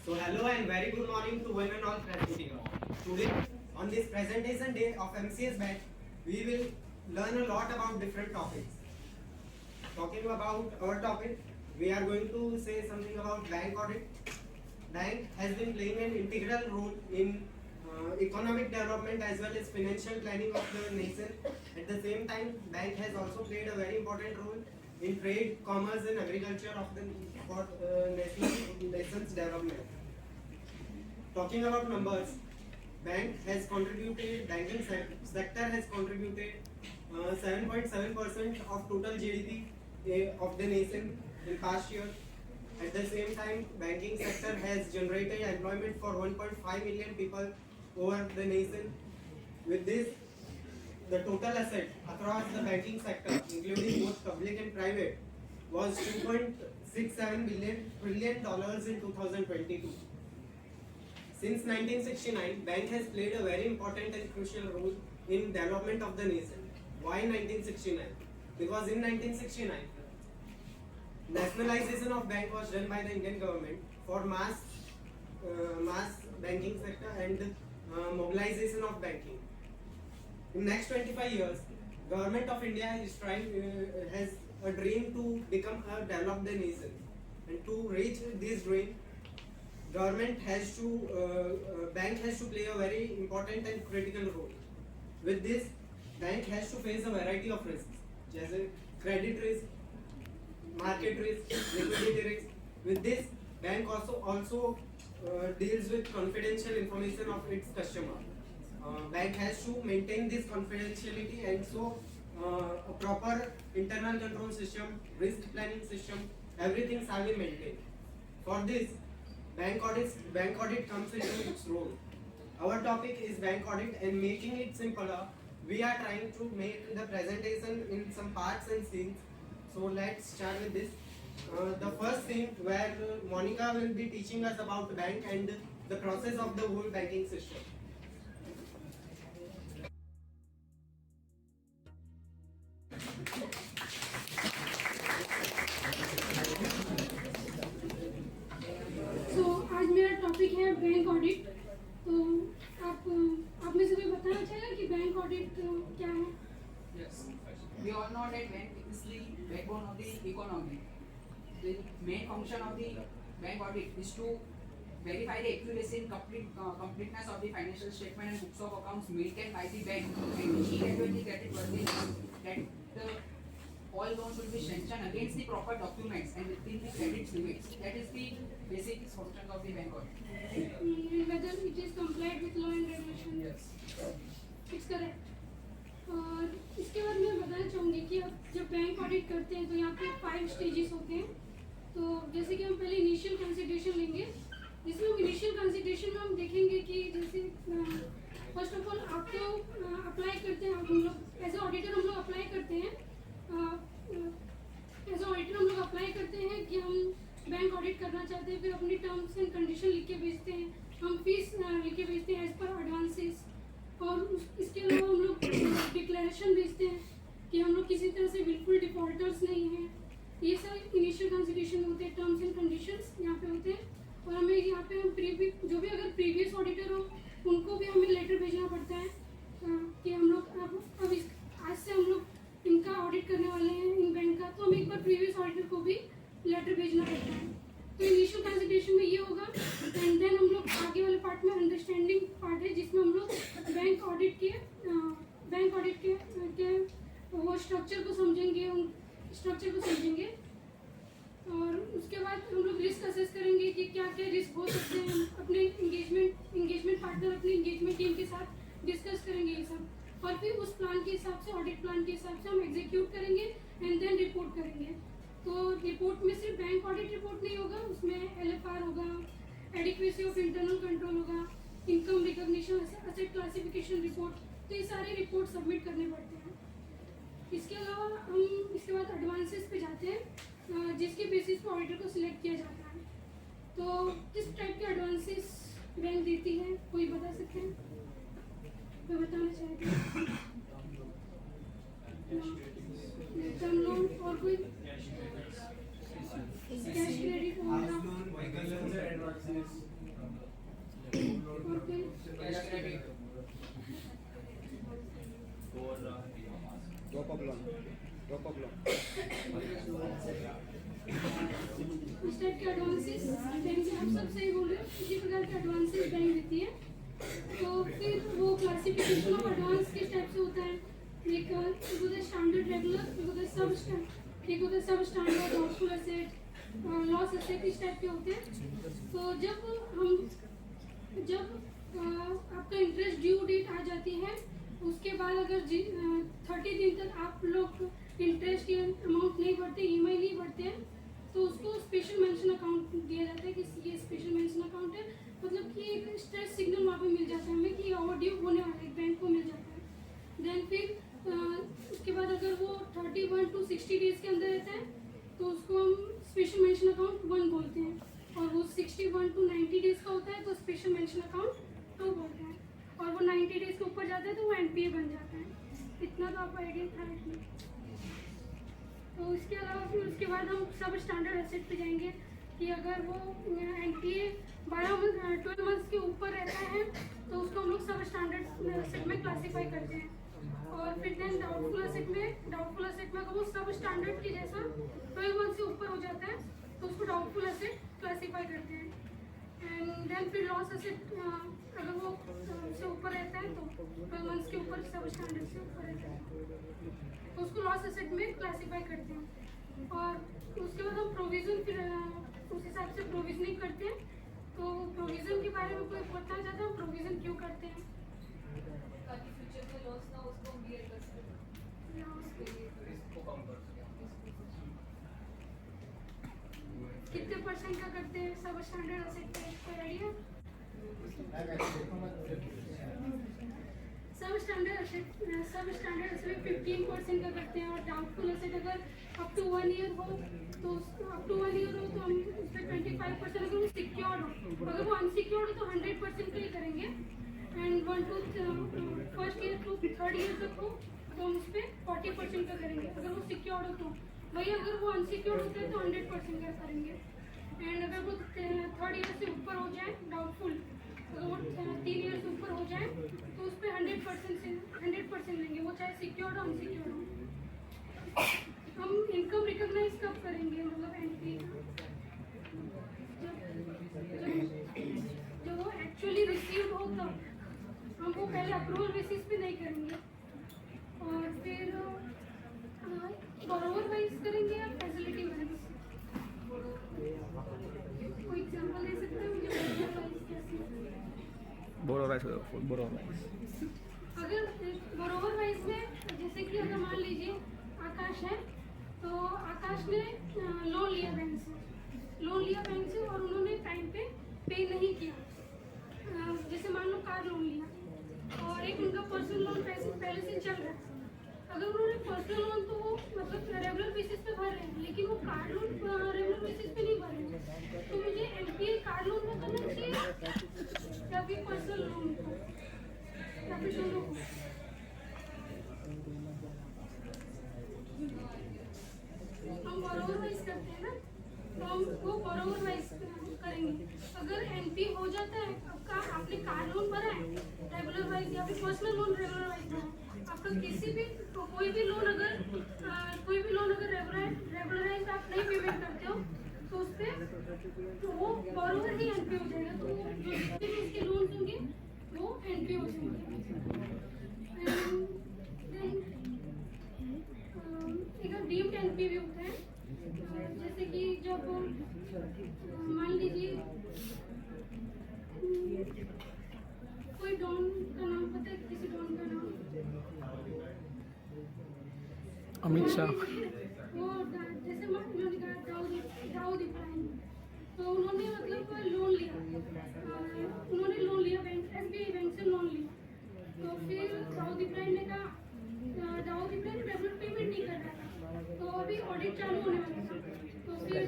So hello and very good morning to one and all present here. Today on this presentation day of MCS Bank, we will learn a lot about different topics. Talking about our topic, we are going to say something about bank audit. Bank has been playing an integral role in economic development as well as financial planning of the nation. At the same time, bank has also played a very important role in trade, commerce and agriculture of the nation's development. Talking about numbers, banking sector has contributed 7.7% of total GDP of the nation in past year. At the same time, banking sector has generated employment for 1.5 million people over the nation. With this, the total asset across the banking sector, including both public and private, was $2.67 trillion in 2022. Since 1969, bank has played a very important and crucial role in development of the nation. Why 1969? Because in 1969, nationalization of bank was done by the Indian government for mass banking sector and mobilization of banking. In next 25 years, government of India is has a dream to become a developed nation, and to reach this dream, government has to bank has to play a very important and critical role. With this, bank has to face a variety of risks, जैसे credit risk, market risk, liquidity risk. With this, bank also deals with confidential information of its customer. Bank has to maintain this confidentiality, and so a proper internal control system, risk planning system, everything shall be maintained. For this, bank audit comes into its role. Our topic is bank audit, and making it simpler, we are trying to make the presentation in some parts and scenes. So let's start with this. The first thing where Monica will be teaching us about the bank and the process of the whole banking system. So आज मेरा topic है bank audit. तो आप में से कोई बताना चाहेगा कि बैंक ऑडिट क्या है? Yes, we all know that bank is the backbone of the economy. The main function of the bank audit is to verify the accuracy and completeness of the financial statement and books of accounts maintained by the bank, and evaluate the creditworthiness that all loans will be sanctioned against the proper documents and within the credit limits. That is the basic function of the bank audit. Whether it is complied with law and regulation. Yes. It's correct. और इसके बाद मैं बताना चाहूँगी कि अब जब bank audit करते हैं तो यहाँ पे 5 स्टेजेस होते हैं. तो जैसे कि हम पहले इनिशियल कंसिडरेशन लेंगे, जिसमें हम इनिशियल कंसिडरेशन में हम देखेंगे कि जैसे फर्स्ट ऑफ ऑल आपको अप्लाई करते हैं, हम लोग एज ए ऑडिटर हम लोग अप्लाई करते हैं कि हम बैंक ऑडिट करना चाहते हैं. फिर अपनी टर्म्स एंड कंडीशन लिख के भेजते हैं, हम फीस लिख के भेजते हैं एज पर एडवांसेस. और इसके अलावा हम लोग डिक्लेरेशन भेजते हैं कि हम लोग किसी तरह से बिल्कुल डिफॉल्टर्स नहीं हैं. ये सब इनिशियल कंसिडरेशन होते हैं, टर्म्स एंड कंडीशंस यहाँ पे होते हैं. और हमें यहाँ पे हम जो भी अगर प्रीवियस ऑडिटर हो उनको भी हमें लेटर भेजना पड़ता है कि हम लोग अब आज से हम लोग इनका ऑडिट करने वाले हैं इन बैंक का, तो हमें एक बार प्रीवियस ऑडिटर को भी लेटर भेजना पड़ता है. तो इनिशियल कंसिडरेशन में ये होगा. एंड देन हम लोग आगे वाले पार्ट में अंडरस्टैंडिंग पार्ट है, जिसमें हम लोग बैंक ऑडिट के वो स्ट्रक्चर को समझेंगे, और उसके बाद हम लोग रिस्क असेस करेंगे कि क्या क्या रिस्क हो सकते हैं. अपने इंगेजमेंट पार्टनर, अपने इंगेजमेंट टीम के साथ डिस्कस करेंगे ये सब, और फिर उस प्लान के हिसाब से, ऑडिट प्लान के हिसाब से हम एग्जीक्यूट करेंगे एंड देन रिपोर्ट करेंगे. तो रिपोर्ट में सिर्फ बैंक ऑडिट रिपोर्ट नहीं होगा, उसमें LFR होगा, एडिक्वेसी ऑफ इंटरनल कंट्रोल होगा, income recognition, asset classification report. तो ये सारे रिपोर्ट सबमिट करने पड़ते हैं. इसके अलावा हम इसके बाद एडवांसेस पे जाते हैं, जिसके बेसिस पर ऑडिटर को सिलेक्ट किया जाता है. तो किस टाइप के एडवांसेस बैंक देती है, कोई बता सकते हैं? मैं बताना चाहती टर्म लोन और कोई cash credit house loan, vehicle loans and advances. इस टाइप के एडवांसेस बैंक आप सब सही बोल रहे हो, इसी प्रकार के एडवांसेस बैंक देती है। तो फिर वो क्लासिफिकेशन ऑफ एडवांस किस टाइप से होता है, एक होता है स्टैंडर्ड रेगुलर, एक होता है सब standard doubtful asset, loss asset, इस टाइप के होते हैं। तो जब आपका इंटरेस्ट ड्यू डेट आ जाती है, उसके बाद अगर 30 दिन तक आप लोग इंटरेस्ट या अमाउंट नहीं भरते, ईएमआई नहीं भरते हैं, तो उसको स्पेशल मेंशन अकाउंट दिया जाता है कि ये स्पेशल मेंशन अकाउंट है, मतलब कि एक स्ट्रेस सिग्नल वहाँ पे मिल जाता है हमें कि ओवरड्यू होने वाला है, बैंक को मिल जाता है। देन फिर उसके बाद अगर वो 31 to 60 डेज के अंदर रहता है तो उसको हम स्पेशल मेंशन अकाउंट 1 बोलते हैं, और वो 61 to 90 डेज का होता है तो स्पेशल मेंशन अकाउंट 2 बोलते हैं, और वो 90 डेज के ऊपर जाता है तो वो एनपीए बन जाता है। इतना तो आपको आइडिया था इसमें। तो इसके अलावा फिर उसके बाद हम सब स्टैंडर्ड एसेट पे जाएंगे कि अगर वो एनपीए 12 मंथ्स के ऊपर रहता है तो उसको हम लोग सब स्टैंडर्ड एसेट में क्लासीफाई करते हैं। और फिर देन डाउटफुल एसेट में अगर वो सब स्टैंडर्ड की जैसा 12 मंथ से ऊपर हो जाता है तो उसको डाउटफुल एसेट क्लासीफाई करते हैं। एंड देन फिर लॉस एसेट अगर वो से ऊपर रहता है तो 12 मंथ्स के ऊपर सब स्टैंडर्ड से ऊपर रहता है तो उसको लॉस एसेट में क्लासीफाई करते हैं। और उसके बाद हम प्रोविज़न फिर उस हिसाब से प्रोविजनिंग करते हैं। तो प्रोविज़न के बारे में कोई पूछना चाहता है, प्रोविज़न क्यों करते हैं? ताकि फ्यूचर में लॉस ना हो, उसको हम बियर कर सकें। कितने परसेंट का करते हैं सब स्टैंडर्ड एसेट पे, कोई आइडिया? सब स्टैंडर्ड एसेट 15% का करते हैं, और डाउटफुल एसेट अगर अप टू 1 ईयर हो तो हम उस पर 25%, अगर वो सिक्योर्ड हो, अगर वो अनसिक्योर्ड हो तो 100% का ही करेंगे। And 1 to 1st year to 3rd year तक हो तो हम उस पर 40% का करेंगे, अगर वो सिक्योर्ड हो तो। वही अगर वो अनसिक्योर्ड होता है तो 100% का करेंगे। एंड अगर वो 3rd ईयर से ऊपर हो जाए डाउटफुल, अगर वो 3 ईयर से ऊपर हो जाए तो उस पर 100% लेंगे, वो चाहे सिक्योर्ड हो अनसिक्योर्ड हो। हम इनकम रिकॉग्नाइज कब करेंगे, मतलब एनपी जब वो एक्चुअली रिसीव हो तब, हम वो पहले अप्रूवल बेसिस पे नहीं करेंगे। और फिर बॉरोवर वाइज करेंगे या फैसिलिटी वाइज? कोई एग्जांपल दे सकते हैं मुझे बॉरोवर वाइज कैसे? बरोबर अगर बरोबर वाइज में जैसे कि अगर मान लीजिए आकाश है, तो आकाश ने लोन लिया बैंक से और उन्होंने टाइम पे नहीं किया। जैसे मान लो कार लोन लिया और एक उनका पर्सनल लोन पहले से चल रहा है। अगर उन्होंने पर्सनल लोन तो वो मतलब रेगुलर बेसिस पे भर रहे हैं, लेकिन वो कार लोन रेगुलर बेसिस पे नहीं भर रहे हैं, तो मुझे एनपीए कार लोन में करना चाहिए या फिर पर्सनल लोन को, या फिर दोनों को? हम बॉरोवर वाइज करते हैं ना, तो हम वो बॉरोवर वाइज करेंगे। अगर एनपी हो जाता है आपने कार लोन भरा है रेगुलर वाइज या फिर पर्सनल लोन रेगुलर वाइज भरा है, आपका किसी भी कोई भी लोन अगर रेगुलराइज आप नहीं पेमेंट करते हो तो उस पर तो वो बॉरोवर ही एनपी हो जाएगा। तो जो जितने भी उसके लोन होंगे वो एनपी हो जाएंगे। एक डीम्ड एनपी भी होता है, जैसे कि जब मान लीजिए कोई डॉन का नाम पता है, किसी डॉन का नाम? अमित शाह। वो जैसे उन्होंने कहा दाऊद इब्राहिम, तो उन्होंने मतलब लोन लिया बैंक एसबीआई बैंक से लोन लिया। तो फिर दाऊद इब्राहिम ने कहा, दाऊद इब्राहिम रेगुलर पेमेंट नहीं कर रहा था, तो अभी ऑडिट चालू होने वाला था। तो फिर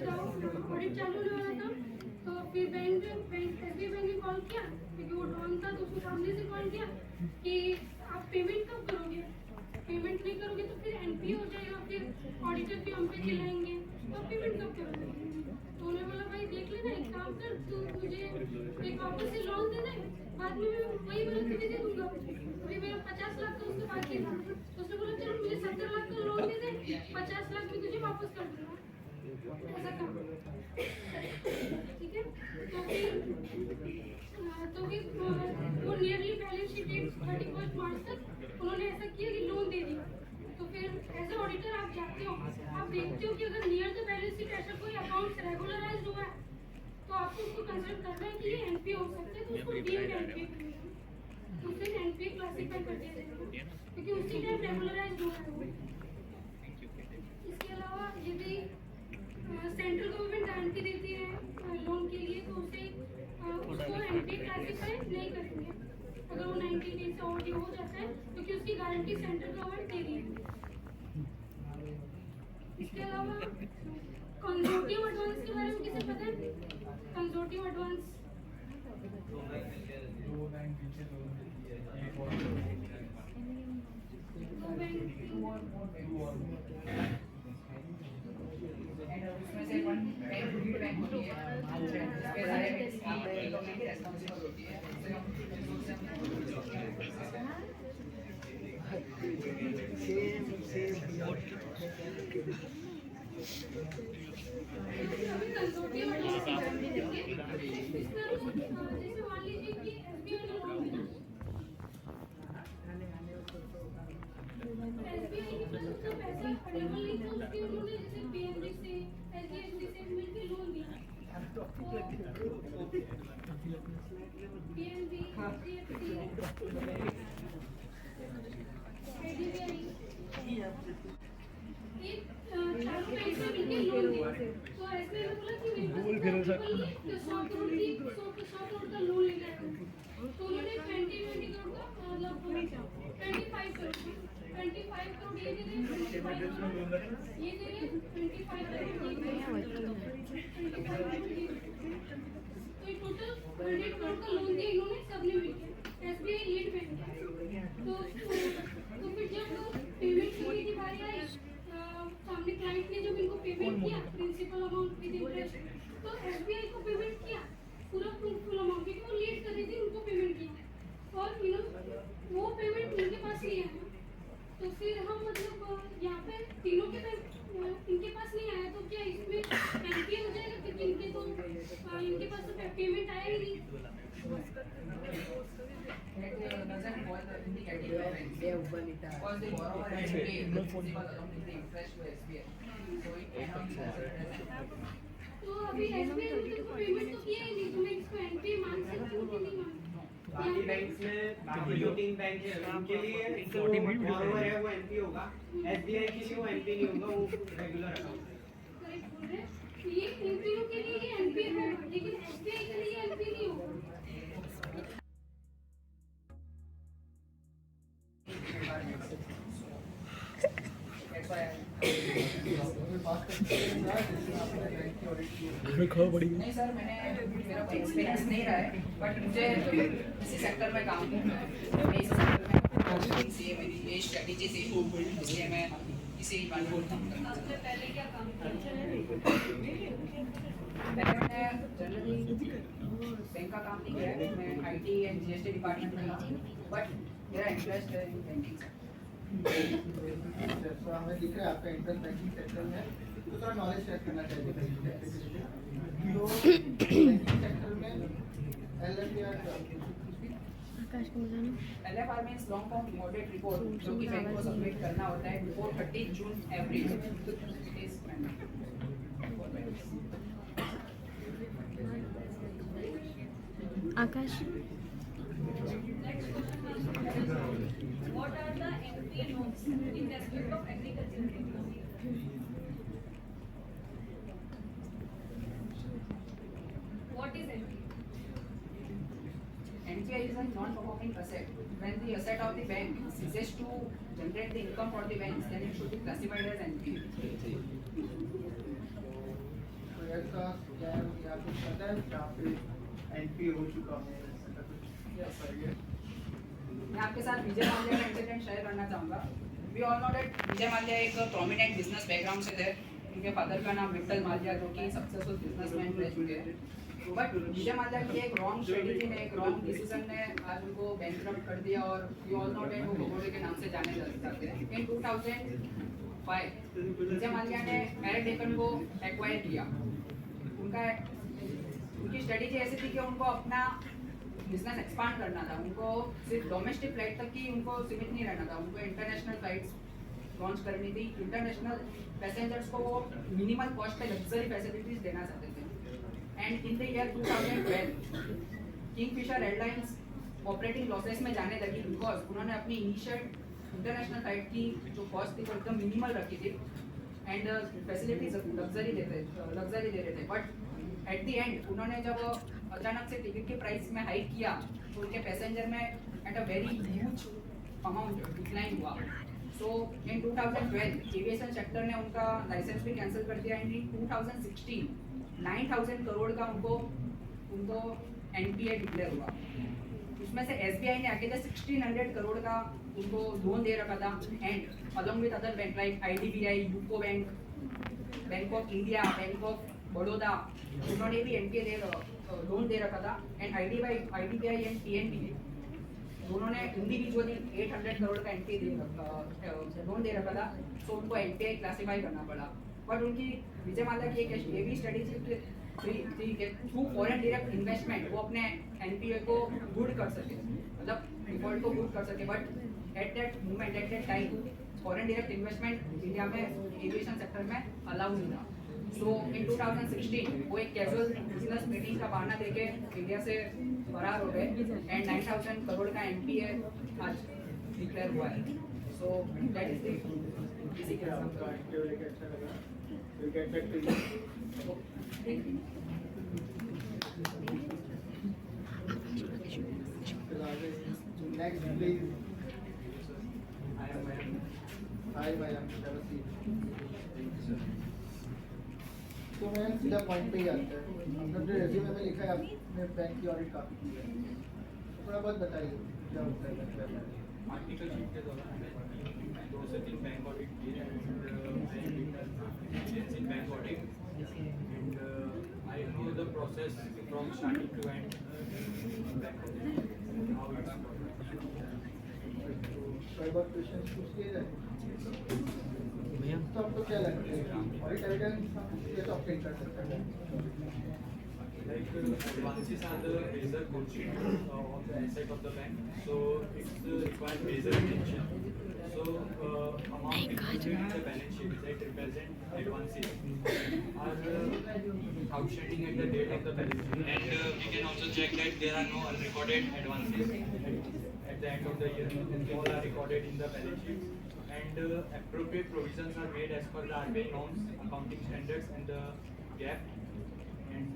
ऑडिट चालू होने वाला था तो फिर बैंक एसबीआई बैंक ने कॉल किया, क्योंकि वो डॉन था तो उसको सामने से कॉल किया कि आप पेमेंट कब करोगे, पेमेंट नहीं करोगे तो फिर एनपी हो जाएगा, फिर ऑडिटर भी हम पे चिल्लाएंगे, तो पेमेंट कब करोगे? तो उन्होंने बोला भाई देख लेना, एक काम कर, तू मुझे एक वापस से लोन दे दे, बाद में मैं वही वाला तुझे दे दूंगा। अभी मेरा 50 लाख का उसका बाकी था, तो उसने बोला चलो मुझे 70 लाख का तो फिर वो नियरली बैलेंस शीट 31 मार्च तक उन्होंने ऐसा किया कि लोन दे दिया। तो फिर एज ए ऑडिटर आप जाते हो, आप देखते हो कि अगर नियर द बैलेंस शीट ऐसा कोई अकाउंट रेगुलराइज हुआ है तो आपको उसको कंसिडर करना है कि ये एनपीए हो सकता है, तो उसको डीम्ड एनपीए करेगा, तो उसे एनपीए क्लासिफाई कर दिया जाएगा क्योंकि उसी टाइम रेगुलराइज हुआ है वो। इसके अलावा यदि सेंट्रल गवर्नमेंट गारंटी देती है लोन के लिए तो उसे उसको एनपीए क्लासिफाई नहीं करेंगे अगर वो 90 डेज से और हो जाता है क्योंकि उसकी गारंटी सेंट्रल गवर्नमेंट दे रही है। इसके अलावा कंजोर्टिव एडवांस के बारे में किसे पता है? कंजोर्टिव एडवांस उसमें से वन बैंक लीड बैंक होती है, इसके सारे आप लोगों की रेस्पॉन्सिबल होती है। कंजोर्टिव एडवांस के बारे में देखेंगे। इसमें जैसे मान लीजिए कि एसबीआई ने लोन दिया, एसबीआई के पास उसका पैसा अवेलेबल नहीं था, उसके उन्होंने जैसे पीएनबी से एचडीएफसी से मिलकर लोन दिया। पीएनबी, एचडीएफसी, आईडीबीआई ये चारों बैंक से मिलकर लोन दिया। तो एसबीआई ने बोला कि मेरे पास 100 करोड़ का लोन लेना है, तो उन्होंने 20 करोड़ का लगभग 25 करोड़ ये दे रहे, 25 करोड़ ये दे रहे, 25 करोड़ ये दे रहे, 25 करोड़ ये। तो ये टोटल 100 करोड़ का लोन दिया इन्होंने सबने मिलकर, एसबीआई लीड बैंक है। तो फिर जब पेमेंट करने की बारी आई, सामने क्लाइंट ने जब इनको पेमेंट किया प्रिंसिपल अमाउंट विद इंटरेस्ट, तो एसबीआई को पेमेंट किया पूरा फुल अमाउंट क्योंकि वो लीड कर रही थी, उनको पेमेंट किया और वो पेमेंट इनके पास नहीं आया। तो फिर हम मतलब यहाँ पे तीनों के इनके पास नहीं आया तो क्या इसमें एनपीए हो जाएगा क्योंकि इनके पास तो पेमेंट आया ही नहीं। doesn't fall in the category of NPA because the borrower has to pay principal along with the interest to SBI. So it cannot be considered as NPA. तो अभी एसबीआई ने तो पेमेंट तो किया ही नहीं, तो मैं इसको एनपीए मान सकती हूँ कि नहीं मान? बाकी बैंक्स में बाकी जो 3 बैंक है उनके लिए जो बॉरोवर है वो एनपी होगा, एसबीआई के लिए वो एनपी नहीं होगा, वो रेगुलर अकाउंट है। करेक्ट बोल रहे हैं। ये इन तीनों के लिए ये एनपीए होगा लेकिन एसबीआई के लिए एनपीए नहीं होगा। नहीं सर, मैंने मेरा कोई एक्सपीरियंस नहीं रहा है, बट मुझे इसी सेक्टर में काम करना है। मैं इस सेक्टर में इसलिए मेरी ये स्ट्रेटेजी थी, इसलिए मैं इसी डिपार्टमेंट में काम करना चाहता हूँ। पहले क्या काम किया? पहले मैंने जनरली बैंक का काम नहीं किया है, मैं आईटी एंड जीएसटी डिपार्टमेंट में था, बट मेरा इंटरेस्ट है बैंकिंग से। तो हमें दिख रहा है आपका इंटरेस्ट बैंकिंग सेक्टर में, तो थोड़ा नॉलेज शेयर करना चाहिए बैंकिंग सेक्टर के लिए। तो बैंकिंग सेक्टर में LFR LFR means long form audit report, जो कि बैंक को सबमिट करना होता है before 30 June every year. It is Akash What are the NPA norms in respect of agricultural technology? What is NPA? NPA is a non-performing asset. When the asset of the bank ceases to generate the income for the banks, then it should be classified as NPA. तो ऐसा scam या कुछ पता है जहाँ पे NP हो चुका है, ऐसा कुछ करिए। मैं आपके साथ विजय माल्या का इंसिडेंट शेयर करना चाहूँगा। We all know that Vijay Mallya एक प्रोमिनेंट बिजनेस बैकग्राउंड से थे। उनके फादर का नाम विट्ठल माल्या, जो कि सक्सेसफुल बिजनेसमैन रह चुके हैं। बट विजय माल्या की एक रॉन्ग स्ट्रेटेजी ने, एक रॉन्ग डिसीजन ने आज उनको बैंकक्रप्ट कर दिया और वी ऑल नो दैट वो भगोड़े के नाम से जाने जाते हैं। इन 2005 विजय माल्या ने मैरिट डेकन को एक्वायर किया। उनकी स्ट्रेटेजी ऐसी थी कि उनको अपना बिजनेस एक्सपांड करना था, उनको सिर्फ डोमेस्टिक फ्लाइट तक ही उनको सीमित नहीं रहना था, उनको इंटरनेशनल फ्लाइट्स लॉन्च करनी थी। इंटरनेशनल पैसेंजर्स को वो मिनिमल कॉस्ट पे लग्जरी फैसिलिटीज देना चाहते थे। And in the year 2012 Kingfisher airlines operating losses में जाने लगी बिकॉज उन्होंने अपनी इनिशियल इंटरनेशनल फ्लाइट की जो कॉस्ट थी वो एकदम मिनिमल रखी थी एंड फैसिलिटीज लग्जरी दे रहे थे। बट एट द एंड उन्होंने जब अचानक से टिकट के प्राइस में हाइक किया तो उनके पैसेंजर में at a very huge amount decline हुआ। सो इन 2012 एविएशन सेक्टर ने उनका लाइसेंस भी कैंसिल कर दिया एंड इन 2016 9,000 करोड़ का उनको एनपीए डिक्लेयर हुआ। उसमें से एसबीआई ने आके 1600 करोड़ का उनको लोन दे रखा था and along with other bank like IDBI, UCO bank, bank of India, bank of Baroda, उन्होंने भी एनपीए लोन दे रखा था एंड आईडीबीआई एंड पीएनबी दोनों ने इंडिविजुअली 800 करोड़ का एनपीए लोन दे रखा था। सो उनको एनपीआई क्लासिफाई करना पड़ा। बट उनकी विजय माल्या की एक ये भी स्ट्रेटेजी थी कि थ्रू फॉरेन डायरेक्ट इन्वेस्टमेंट वो अपने एनपीए को गुड कर सके, मतलब डिफॉल्ट को गुड कर सके। But at that moment at that time foreign direct investment India में एविएशन सेक्टर में अलाउ नहीं था। सो इन 2016 वो एक कैजुअल बिजनेस मीटिंग का बहाना देके इंडिया से फरार हो गए एंड 9,000 करोड़ का एनपीए आज डिक्लेयर हुआ है। सो दैट इज द इसी के Next, please. Hi, madam. Have a seat. तो मैम सीधा पॉइंट पे ही आते हैं। आपने अपने रेज्यूमे में लिखा है आपने बैंक की ऑडिट काफी की है, थोड़ा बहुत बताइए क्या होता है बैंक की ऑडिट। आर्टिकल शीट के दौरान मैंने 2 से 3 बैंक ऑडिट किए and bank audit and I know the process from starting to end bank audit how it's थोड़ा बहुत क्वेश्चन पूछ लिए जाए तो आपको क्या लगता है ऑडिट एविडेंस हम कैसे ऑब्टेन कर सकते हैं? like advances are the major portion of the asset of the bank, so it's required major attention. So amount included in the balance sheet that represent advances are outstanding at the date of the balance sheet, and we can also check that there are no unrecorded advances at the end of the year. All are recorded in the balance sheet, and appropriate provisions are made as per the RBI norms, accounting standards, and the GAAP, and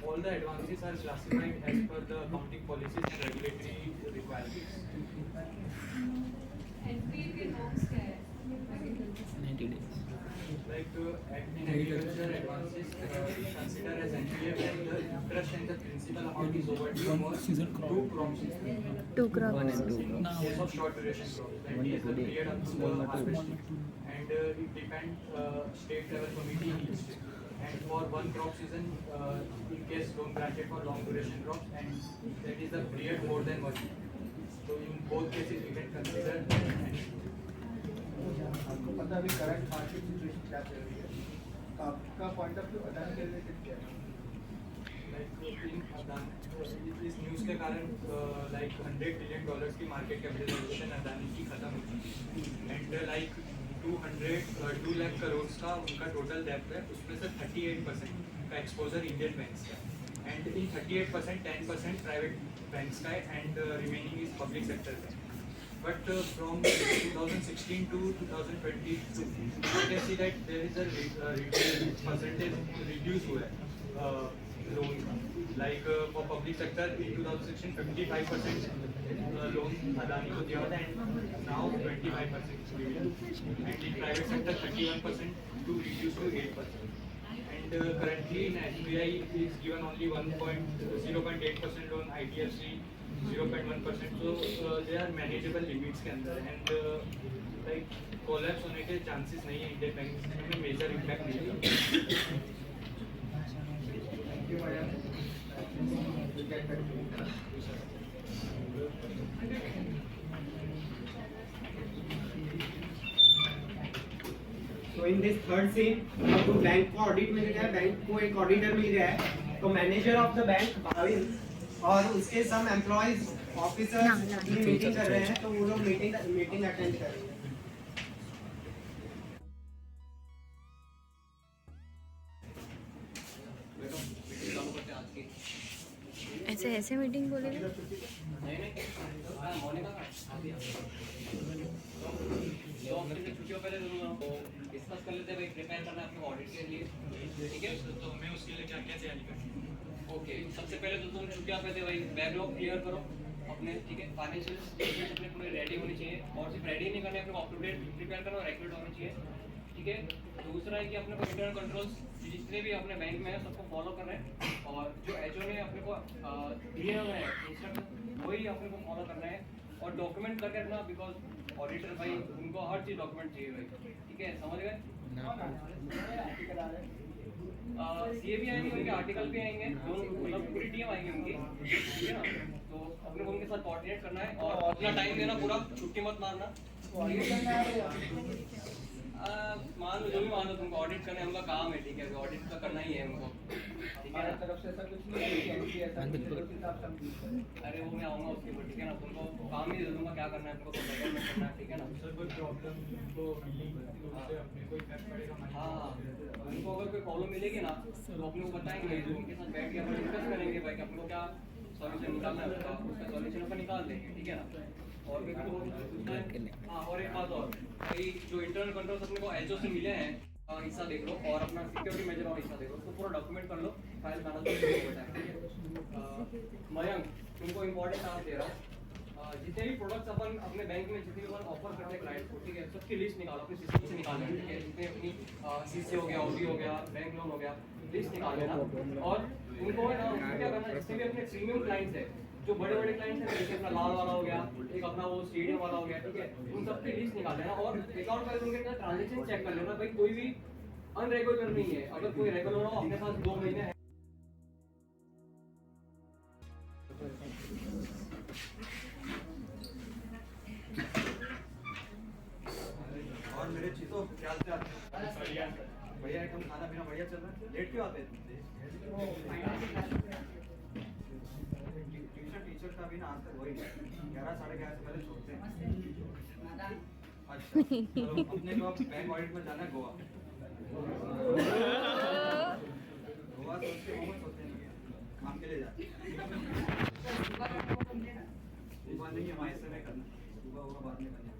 all the advances are classified as per the accounting policies and regulatory requirements. NPA के norms क्या है? 90 days. Like in agriculture, advances consider as NPA when the interest and the principal amount is overdue for Season crop. 2 crop seasons. 2 crops. 1 and 2. In case of short duration crops, that is the period up to the harvesting, and it depends state level committee in each state. And for 1 crop season, in case loan granted for long duration crops, and that is the period more than 1 year. So in both cases, we can consider and आपको पता है अभी current market situation क्या चल रही है, तो आपका पॉइंट ऑफ व्यू अदानी के रिलेटेड क्या है? like in Adani, इस न्यूज़ के कारण like $100 billion की मार्केट कैपिटलाइजेशन अदानी की खत्म हो चुकी है एंड like 2 लाख करोड़ का उनका टोटल डेब्ट है, उसमें से 38% का एक्सपोजर इंडियन बैंक्स का एंड इन 38% 10% प्राइवेट बैंक्स का है and remaining is public sector का। But from 2016 to 2022, you can see that there is a retail percentage reduce हुआ है loan का. Like for public sector in 2016 55% loan Adani को दिया था and now 25% and in private sector 31% to reduce to 8%. And currently in SBI is given only 0.8% loan, IDFC 0.1%, so they are manageable limits के अंदर and like collapse होने के chances नहीं है Indian bank में major impact नहीं है। Thank you, madam. We'll get back to you. तो इन दिस थर्ड सीन आपको बैंक को ऑडिट मिल गया है, बैंक को एक ऑडिटर मिल गया है, तो manager of the bank Bhavin और उसके सब एम्प्लॉइज ऑफिसर्स अपनी मीटिंग कर रहे हैं, तो वो लोग मीटिंग अटेंड कर रहे हैं। ऐसे ऐसे मीटिंग बोलेगा। छुट्टियों पहले डिस्कस कर लेते हैं भाई, प्रिपेयर करना है अपने ऑडिट के लिए, ठीक है? तो मैं उसके लिए क्या क्या तैयारी करूँ? ओके, सबसे पहले तो तुम छुट्टियां पे थे भाई, बैकलॉग क्लियर करो अपने, ठीक है? फाइनेंशियल स्टेटमेंट अपने पूरे रेडी होनी चाहिए, और सिर्फ रेडी नहीं करने, अपने को अप टू डेट प्रिपेयर करना और एक्यूरेट होनी चाहिए, ठीक है? दूसरा है कि अपने को इंटरनल कंट्रोल्स जितने भी अपने बैंक में है सबको फॉलो कर रहे हैं, और जो एचओ ने अपने को दिए हुए हैं इंस्ट्रक्शन वही अपने को फॉलो करना है, और डॉक्यूमेंट करके रखना, बिकॉज ऑडिटर भाई उनको हर चीज़ डॉक्यूमेंट चाहिए भाई, ठीक है? समझ गए? सीए भी आएंगे, उनके आर्टिकल भी आएंगे, मतलब पूरी टीम आएंगी उनकी, ठीक है ना? तो अपने को उनके साथ कोऑर्डिनेट करना है और अपना टाइम देना, पूरा छुट्टी मत मारना। मान लो जो भी मान लो, तुमको ऑडिट करना है, उनका काम है, ठीक है? ऑडिट तो करना ही है उनको, ठीक है ना? तरफ से ऐसा कुछ नहीं है कि एंट्री ऐसा कुछ आप समझिए। अरे वो मैं आऊँगा उसके ऊपर, ठीक है ना? तुमको काम ही दे दूँगा, क्या करना है तुमको, तो मेजरमेंट करना है, ठीक है ना? सर कोई प्रॉब्लम तो उससे अपने को इफेक्ट पड़ेगा? हाँ, उनको अगर कोई प्रॉब्लम मिलेगी ना तो अपने को बताएंगे, तो उनके साथ बैठ के अपन डिस्कस करेंगे भाई कि अपने को क्या सॉल्यूशन निकालना है, उसका सॉल्यूशन अपन निकाल देंगे, ठीक है ना? और भी हाँ, और एक बात और भाई, जो इंटरनल कंट्रोल्स अपने को एचओ से मिले हैं, हिस्सा देख लो, और अपना सिक्योरिटी मेजर और हिस्सा देख लो, उसको पूरा डॉक्यूमेंट कर लो, फाइल मैनेजमेंट। मयंक, तुमको इम्पोर्टेंट काम दे रहा हूँ, जितने भी प्रोडक्ट्स अपन अपने बैंक में जितने भी अपन ऑफर करते हैं क्लाइंट को, ठीक है? सबकी लिस्ट निकालो, अपनी सिस्टम से निकाल लेना, ठीक है? जितने अपनी सीसी हो गया, ओडी हो गया, बैंक लोन हो गया, लिस्ट निकाल लेना, और उनको है ना क्या करना, जितने भी अपने प्रीमियम क्लाइंट्स है, जो बड़े बड़े क्लाइंट्स हैं, जैसे अपना लाल वाला हो गया, एक अपना वो स्टेडियम वाला हो गया, ठीक है? उन सबकी लिस्ट निकाल लेना, और अकाउंट वाइज उनके साथ ट्रांजेक्शन चेक कर लेना भाई, कोई भी अनरेगुलर नहीं है। अगर कोई रेगुलर हो, अपने पास 2 महीने है। और मेरे चीजों क्या बढ़िया एकदम, खाना पीना बढ़िया चल रहा है। लेट क्यों आते हैं? ट्यूशन टीचर का भी ना आज तक वही 11 साढ़े 11 से पहले छोड़ते हैं। अच्छा, तो अपने को अब बैंक ऑडिट में जाना है गोवा। गोवा सोचते हैं, काम के लिए जाते हैं। सुबह नहीं, हम ऐसे में करना, सुबह होगा बाद में करना,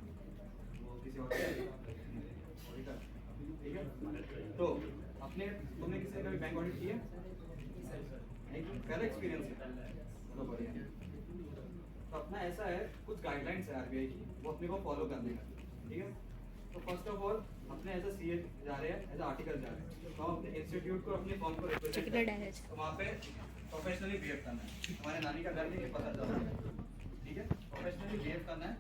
वो किसी और ठीक है? तो तुमने किसी का भी बैंक ऑडिट किया? पहला एक्सपीरियंस है, चलो बढ़िया। तो अपना ऐसा है, कुछ गाइडलाइंस है आरबीआई की, वो अपने को फॉलो करने का, ठीक है? तो फर्स्ट ऑफ ऑल अपने एज अ सीए जा रहे हैं, एज अ आर्टिकल जा रहे हैं, तो हम अपने इंस्टीट्यूट को, अपने फॉर्म को रिप्रेजेंट करते हैं, तो वहाँ पे प्रोफेशनली बिहेव करना है। हमारे नानी का घर नहीं पता चल रहा है, ठीक है? प्रोफेशनली बिहेव करना है,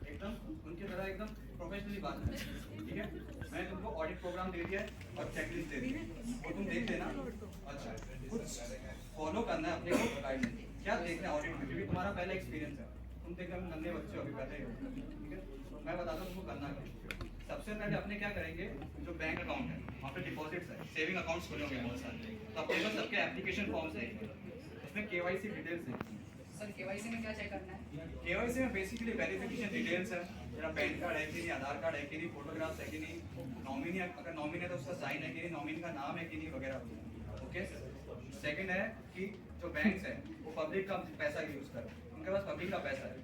एकदम उनकी तरह एकदम प्रोफेशनली बात करना है, ठीक है? मैंने तुमको ऑडिट प्रोग्राम दे दिया है और चेकलिस्ट दे दी है, वो तुम देख लेना। अच्छा, कुछ फॉलो करना है अपने को गाइडलाइन, क्या देखना है ऑडिट में, क्योंकि तुम्हारा पहला एक्सपीरियंस है, तुम देखना नन्हे बच्चे अभी कर रहे हो, ठीक है? मैं बताता हूँ तुमको करना है। सबसे पहले अपने क्या करेंगे, जो बैंक अकाउंट है वहाँ पे डिपॉजिट्स है, सेविंग अकाउंट्स खुले होंगे बहुत सारे, तो अपने पास सबके एप्लीकेशन फॉर्म्स है, उसमें केवाईसी डिटेल्स है। सर केवाईसी में क्या चेक करना है? केवाईसी में बेसिकली वेरिफिकेशन डिटेल्स है, तेरा पैन कार्ड है कि नहीं, आधार कार्ड है कि नहीं, फोटोग्राफ्स है कि नहीं, नॉमिनी अगर नॉमिनी है तो उसका साइन है कि नहीं, नॉमिनी का नाम है कि नहीं, वगैरह। ओके, सेकंड है कि जो बैंक्स है वो पब्लिक का पैसा यूज कर, उनके पास पब्लिक का पैसा है।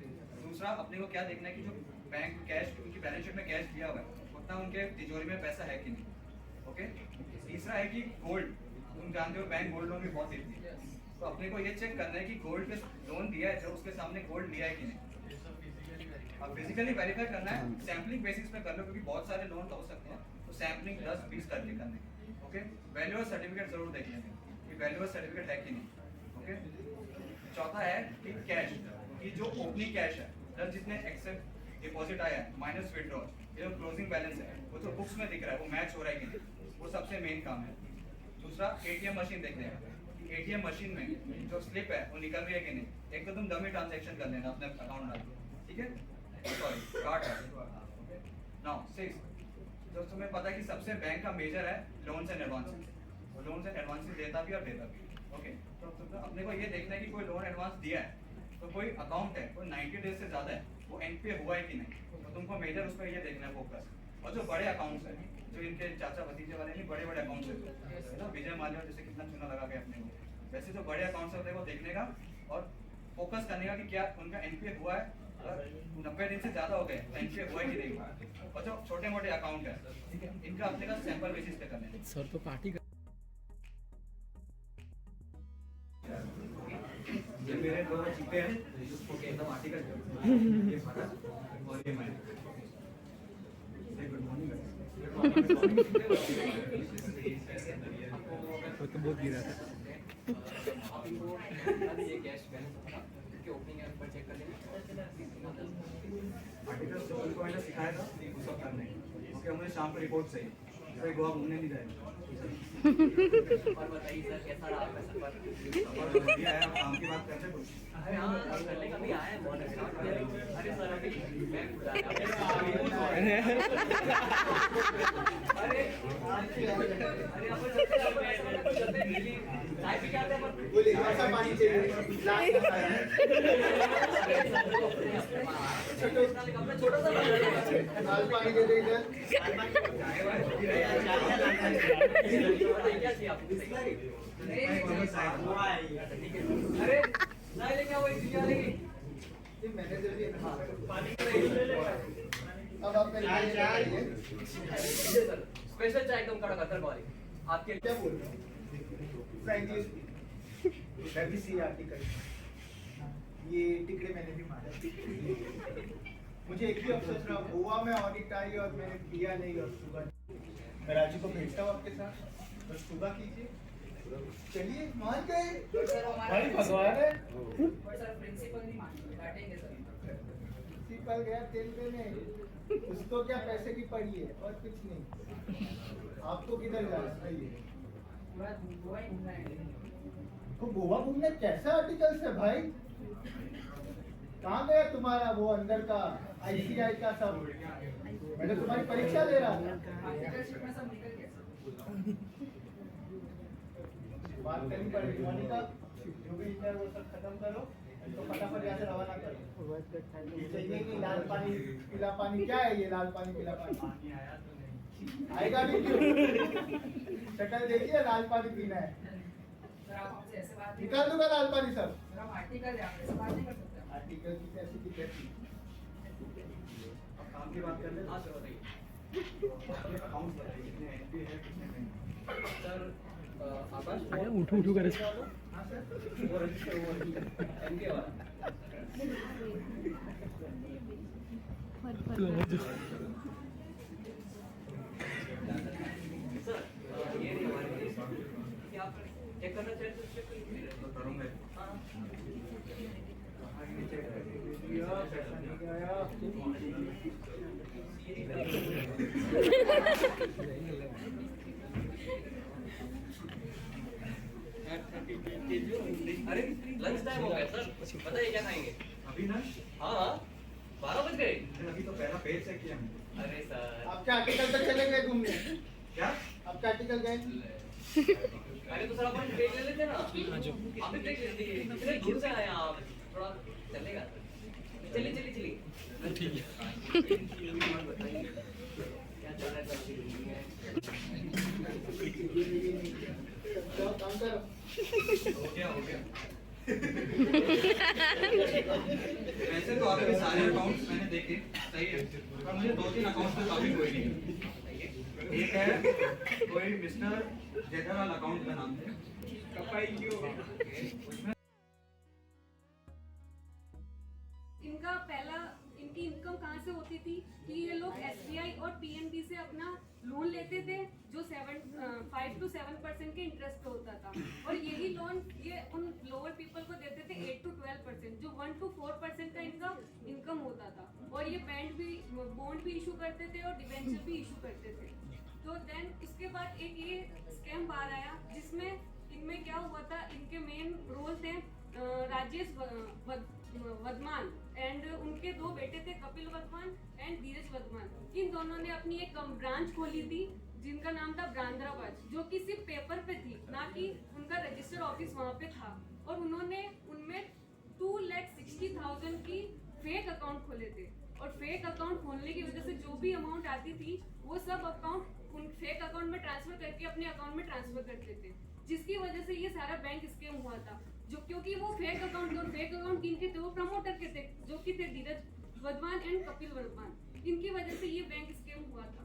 दूसरा अपने को क्या देखना है कि जो बैंक कैश, उनकी बैलेंस शीट में कैश दिया हुआ है उतना उनके तिजोरी में पैसा है कि नहीं। ओके, तीसरा है कि गोल्ड, तुम जानते हो बैंक गोल्ड लोन भी बहुत देती है, तो अपने को ये चेक करना है कि गोल्ड पे लोन दिया है जो उसके सामने गोल्ड लिया है कि नहीं। अब फिजिकली वेरीफाई करना है, सैम्पलिंग बेसिस पे कर लो, क्योंकि बहुत सारे लोन हो सकते हैं, तो सैम्पलिंग 10-20 करके करने। ओके, वैल्यूअर सर्टिफिकेट जरूर देख लेंगे कि वैल्यूअर सर्टिफिकेट है कि नहीं। ओके, चौथा है कि कैश, कि जो ओपनिंग कैश है, मतलब जितने एक्सेप्ट डिपॉजिट आया है माइनस विड्रॉल, ये जो क्लोजिंग बैलेंस है वो जो बुक्स में दिख रहा है वो मैच हो रहा है कि नहीं, वो सबसे मेन काम है। दूसरा एटीएम मशीन देखने का, एटीएम मशीन में जो स्लिप है वो निकल रही है कि नहीं, एक तो तुम डमी ट्रांजैक्शन कर लेना अपने अकाउंट में, ठीक है? सॉरी, कार्ड है। नाउ 6, तो तुम्हें पता है कि सबसे बैंक का मेजर है लोन्स एंड एडवांसेस। वो लोन्स एंड एडवांसेस देता भी और देता भी। ओके, तो अपने को ये देखना है कि कोई लोन एडवांस दिया है तो कोई अकाउंट है कोई 90 डेज से ज्यादा है वो एनपीए हुआ है कि नहीं, तो तुमको मेजर उस पर ये देखना है फोकस। और जो बड़े अकाउंट्स हैं जो इनके चाचा भतीजे वाले नहीं, बड़े बड़े अकाउंट्स है ना, विजय माल्या जैसे कितना चूना लगा के अपने को, वैसे जो बड़े अकाउंट्स होते हैं वो देखने का और फोकस करने का कि क्या उनका एनपीए हुआ है, अगर 90 दिन से ज्यादा हो गए तो एनपीए हुआ है कि नहीं हुआ। और जो छोटे मोटे अकाउंट है ठीक है, इनका अपने का सैंपल बेसिस पे करने हैं। सर तो पार्टी कर ये मेरे दोनों चीते हैं, ओके एकदम आर्टिकल ये फर्क और ये मैं। Good morning. वो तो बहुत गिरा था। आप इनको ये कैश बैलेंस के ओपनिंग ऐप पर चेक कर लेंगे। आर्टिकल जो उनको मैंने सिखाया था वो सब करने हैं। ओके, मुझे शाम को रिपोर्ट चाहिए, फिर गोवा घूमने नहीं जाएगा। और बताइए सर कैसा रहा आपका सफर? और बढ़िया है, आप काम की बात करते कुछ। अरे हाँ, करने का भी आया है बहुत अच्छा। अरे सर अभी मैं खुदा अरे आप चलते दिल्ली चाय पी के आते हैं बोले ऐसा पानी चाहिए छोटा सा लाल पानी दे दे इधर। क्या चाहिए आपको? अरे चाय लेके आओ, एक चाय लेके। ये मैनेजर भी है ना। अब आप मेरे लिए सर स्पेशल चाय एकदम कड़क अदरक वाली आपके क्या बोल रहे हो? फ्रैंकली मैं भी सी आर्टिकल ये टिकड़े मैंने भी मारा। मुझे एक ही अफसोस रहा, गोवा में ऑडिट आई और मैंने किया नहीं। और सुबह मैं राजू को भेजता हूँ आपके साथ, बस सुबह कीजिए। चलिए मान गए भाई, भगवान है। सर प्रिंसिपल नहीं मानेंगे, डांटेंगे सर। प्रिंसिपल गया तेल देने, उसको क्या पैसे की पड़ी है और कुछ नहीं। आपको किधर जाना चाहिए? पूरा गोवा ही घूमना है। तो गोवा घूमने कैसा आर्टिकल्स है भाई? कहाँ गया तुम्हारा वो अंदर का आईसीआई का सब? मैं तो तुम्हारी परीक्षा ले रहा था। आर्टिकलशिप में सब निकल गया सर। बात करनी पड़ेगी मोनिका, जो भी है वो सब खत्म करो, तो फटाफट यहाँ से रवाना करो। चाहिए कि लाल पानी पीला पानी, क्या है ये लाल पानी पीला पानी? आएगा भी क्यों? शक्ल देखिए, लाल पानी पीना है। सर आप हमसे ऐसे बात नहीं निकाल दूंगा लाल पानी सब। सर हम आर्टिकल है, आप ऐसे बात नहीं कर सकते। आर्टिकल की कैसी की कैसी? अब काम की बात कर ले। हाँ सर बताइए। अकाउंट बताइए कितने एनपीए है कितने नहीं। सर आकाश अरे उठू कर हाँ सर। वो रजिस्टर वो एमके वाला सर ये नहीं हमारे क्या आप चेक करना चाहते हो चेक करिए तो करूँगा। हाँ अरे लंच टाइम हो गया सर, बताइए क्या खाएंगे? अभी ना हाँ 12 बज गए। अभी तो पहला पेज चेक किया हमने। अरे सर आपके आर्टिकल तक चले गए घूमने? क्या? आपके आर्टिकल गए? अरे तो सर अपन ब्रेक ले लेते ना। आप भी ब्रेक ले लीजिए, इतने दूर से आए हैं आप, थोड़ा चलेगा सर। चलिए चलिए चलिए ठीक है। क्या चल रहा है सर? जाओ काम करो। हो गया वैसे तो आपके सारे अकाउंट्स मैंने देखे सही है, पर मुझे 2-3 अकाउंट्स में काफी कोई नहीं। एक है कोई मिस्टर जेठालाल अकाउंट का नाम है, उसमें इनका पहला इनकी इनकम कहाँ से होती थी कि ये लोग एसबीआई और पीएनबी से अपना लोन लेते थे जो 5 to 7% के इंटरेस्ट पे होता था, और यही लोन ये उन लोअर पीपल को देते थे 8 to 12%, जो 1 to 4% का इनका इनकम होता था। और ये बॉन्ड भी इशू करते थे और डिवेंचर भी इशू करते थे। तो देन उसके बाद एक ये स्कैम बाहर आया जिसमें इनमें क्या हुआ था, इनके मेन रोल थे राजेश वर्धमान एंड उनके 2 बेटे थे, कपिल वर्धमान एंड धीरज वर्धमान। इन दोनों ने अपनी एक ब्रांच खोली थी जिनका नाम था ब्रांद्राबाद, जो कि सिर्फ पेपर पे थी, ना कि उनका रजिस्टर्ड ऑफिस वहाँ पे था। और उन्होंने उनमें 2,60,000 की फेक अकाउंट खोले थे, और फेक अकाउंट खोलने की वजह से जो भी अमाउंट आती थी वो सब अकाउंट उन फेक अकाउंट में ट्रांसफर करके अपने अकाउंट में ट्रांसफर करते थे, जिसकी वजह से ये सारा बैंक स्कैम हुआ था। जो क्योंकि वो फेक अकाउंट थे, और फेक अकाउंट किनके थे, वो प्रमोटर के थे, जो कि थे धीरज वर्धमान एंड कपिल वर्धमान। इनकी वजह से ये बैंक स्कैम हुआ था।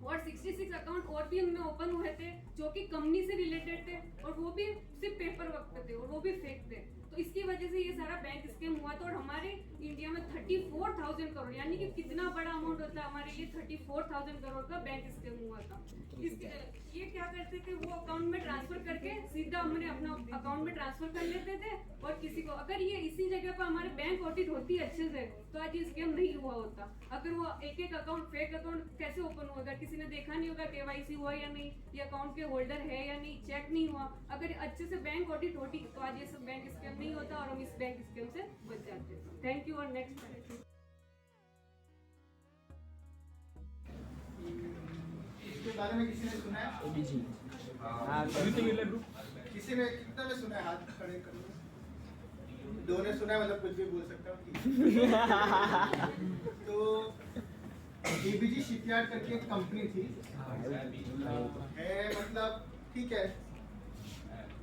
और 66 अकाउंट और भी उनमें ओपन हुए थे जो कि कंपनी से रिलेटेड थे, और वो भी सिर्फ पेपर वर्क पे थे, और वो भी फेक थे। तो इसकी वजह से ये सारा बैंक स्कैम हुआ था। और हमारे इंडिया में 34,000 करोड़, यानी कि कितना बड़ा अमाउंट होता है हमारे लिए, 34,000 करोड़ का बैंक स्कैम हुआ था। ये क्या करते थे, वो अकाउंट में ट्रांसफर करके सीधा हमने अपना अकाउंट में ट्रांसफर कर लेते थे। और किसी को अगर ये इसी जगह पर हमारे बैंक ऑडिट होती अच्छे से, तो आज ये स्कैम नहीं हुआ होता। अगर वो एक अकाउंट फेक अकाउंट कैसे ओपन होगा, किसी ने देखा नहीं होगा KYC हुआ या नहीं, ये अकाउंट के होल्डर है या नहीं, चेक नहीं हुआ। अगर अच्छे से बैंक ऑडिट होती तो आज ये सब बैंक स्कैम नहीं होता, और हम इस बैंक स्कैम से बच जाते। Thank you. और नेक्स्ट इसके बारे में किसी ने सुना है? ओबीजी किसी ने, कितना ने सुना है? हाथ खड़े कर लो। 2 ने सुना है, मतलब कुछ भी बोल सकता हूँ। तो ABG शिपयार्ड करके एक कंपनी थी, है मतलब ठीक है,